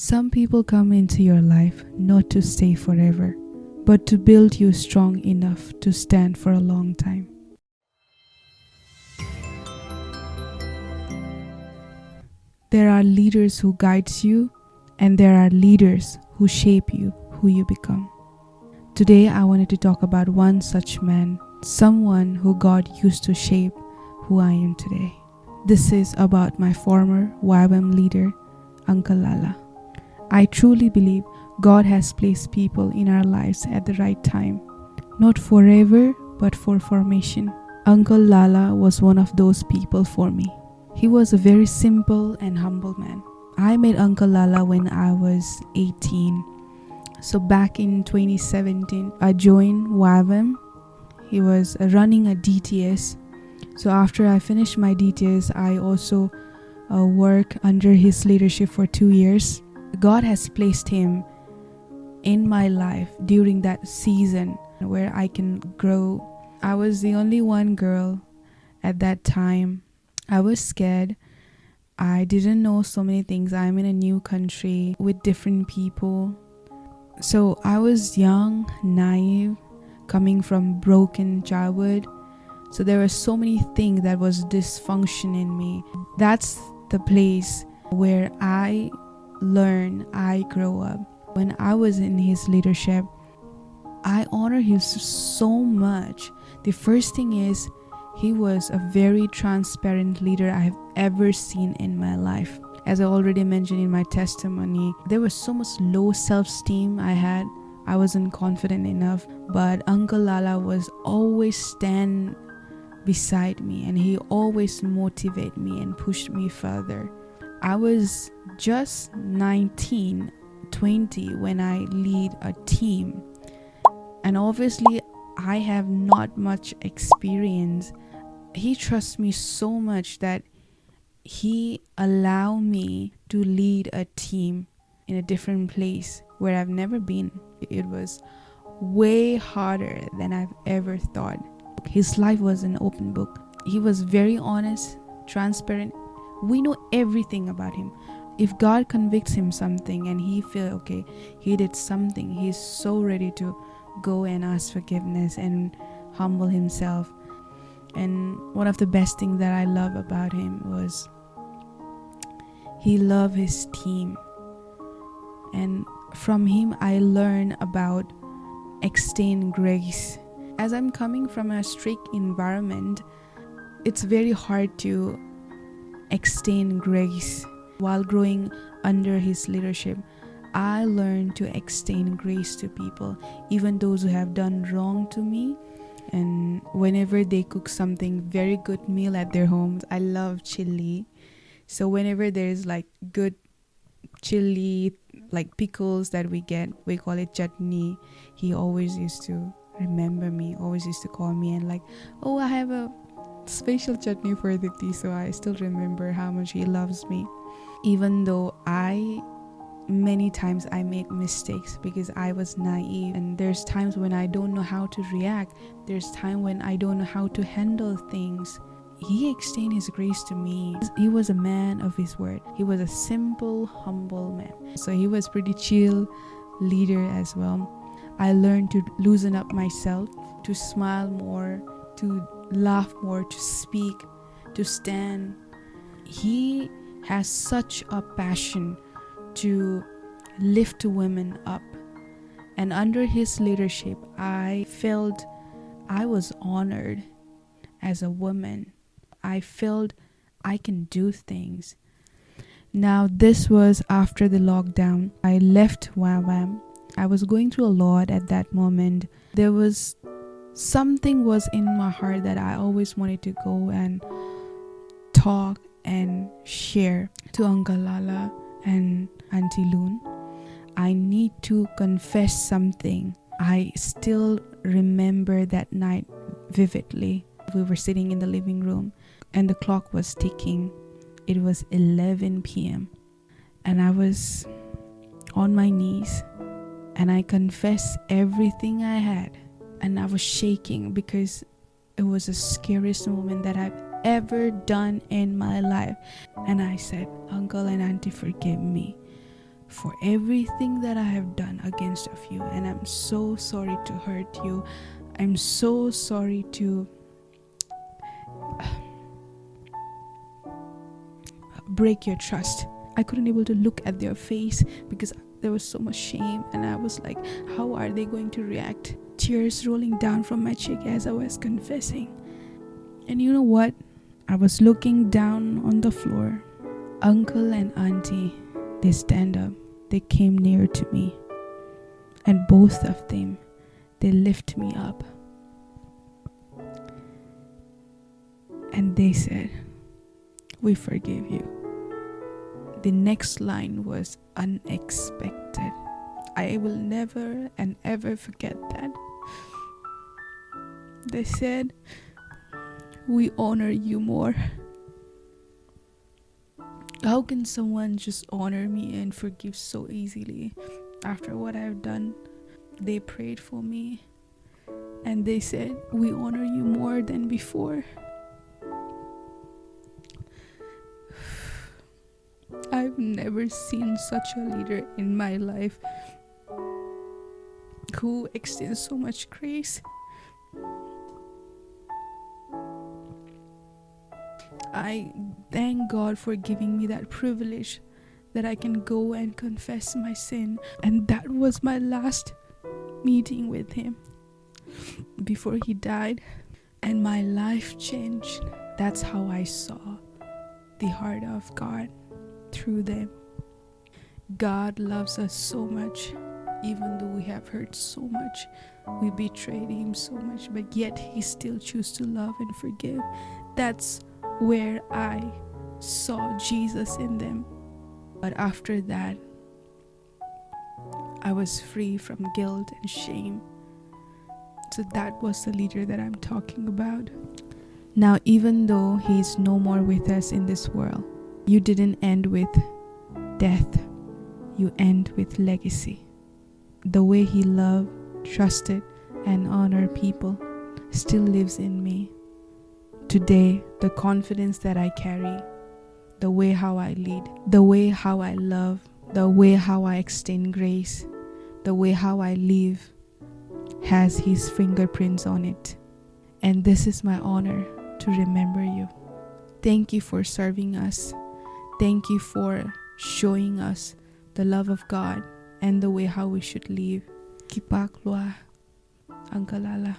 Some people come into your life not to stay forever, but to build you strong enough to stand for a long time. There are leaders who guides you, and there are leaders who shape you, who you become. Today I wanted to talk about one such man, someone who God used to shape who I am today. This is about my former YWAM leader, Uncle Lala. I truly believe God has placed people in our lives at the right time, not forever, but for formation. Uncle Lala was one of those people for me. He was a very simple and humble man. I met Uncle Lala when I was 18. So back in 2017, I joined YWAM. He was running a DTS. So after I finished my DTS, I also worked under his leadership for 2 years. God has placed him in my life during that season where I can grow. I was the only one girl at that time. I was scared. I didn't know so many things. I'm in a new country with different people. So I was young, naive, coming from broken childhood. So there were so many things that was dysfunction in me. That's the place where I learn, I grow up. When I was in his leadership, I honor him so much. The first thing is, he was a very transparent leader I have ever seen in my life. As I already mentioned in my testimony, there was so much low self-esteem I had. I wasn't confident enough, but Uncle Lala was always stand beside me, and he always motivated me and pushed me further. I was just 19, 20 when I lead a team, and obviously I have not much experience. He trusts me so much that he allowed me to lead a team in a different place where I've never been. It was way harder than I've ever thought. His life was an open book. He was very honest, transparent. We know everything about him. If God convicts him something and he feel okay, he did something, he's so ready to go and ask forgiveness and humble himself. And one of the best things that I love about him was he loved his team. And from him I learned about extend grace. As I'm coming from a strict environment, it's very hard to extend grace. While growing under his leadership, I learned to extend grace to people, even those who have done wrong to me. And whenever they cook something very good meal at their homes, I love chili. So whenever there's like good chili, like pickles that we get, we call it chutney, he always used to remember me, always used to call me and like, oh, I have a special chutney for Dipti. So I still remember how much he loves me. Even though many times I made mistakes because I was naive, and there's times when I don't know how to react. There's time when I don't know how to handle things. He extended his grace to me. He was a man of his word. He was a simple, humble man. So he was pretty chill leader as well. I learned to loosen up myself, to smile more, to laugh more, to speak, to stand. He has such a passion to lift women up, and under his leadership I felt I was honored as a woman. I felt I can do things. Now this was after the lockdown. I left YWAM. I was going through a lot at that moment. There was something was in my heart that I always wanted to go and talk and share to Uncle Lala and Auntie Loon. I need to confess something. I still remember that night vividly. We were sitting in the living room and the clock was ticking. It was 11 p.m. and I was on my knees and I confessed everything I had, and I was shaking because it was the scariest moment that I've ever done in my life. And I said, Uncle and Auntie, forgive me. for everything that I have done against of you, and I'm so sorry to hurt you. I'm so sorry to break your trust. I couldn't able to look at their face because there was so much shame, and I was like, how are they going to react? Tears rolling down from my cheek as I was confessing. And you know what? I was looking down on the floor. Uncle and auntie, they stand up. They came near to me, and both of them, they lift me up, and they said, we forgive you. The next line was unexpected. I will never and ever forget that. They said, we honor you more. How can someone just honor me and forgive so easily after what I've done? They prayed for me and they said, we honor you more than before. I've never seen such a leader in my life who extends so much grace. I thank God for giving me that privilege that I can go and confess my sin. And that was my last meeting with him before he died. And my life changed. That's how I saw the heart of God through them. God loves us so much, even though we have hurt so much. We betrayed him so much, but yet he still chooses to love and forgive. That's where I saw Jesus in them. But after that, I was free from guilt and shame. So that was the leader that I'm talking about. Now, even though he is no more with us in this world, you didn't end with death. You end with legacy. The way he loved, trusted, and honored people still lives in me. Today, the confidence that I carry, the way how I lead, the way how I love, the way how I extend grace, the way how I live has his fingerprints on it. And this is my honor to remember you. Thank you for serving us. Thank you for showing us the love of God and the way how we should live. Kipaklwa, Uncle Lala.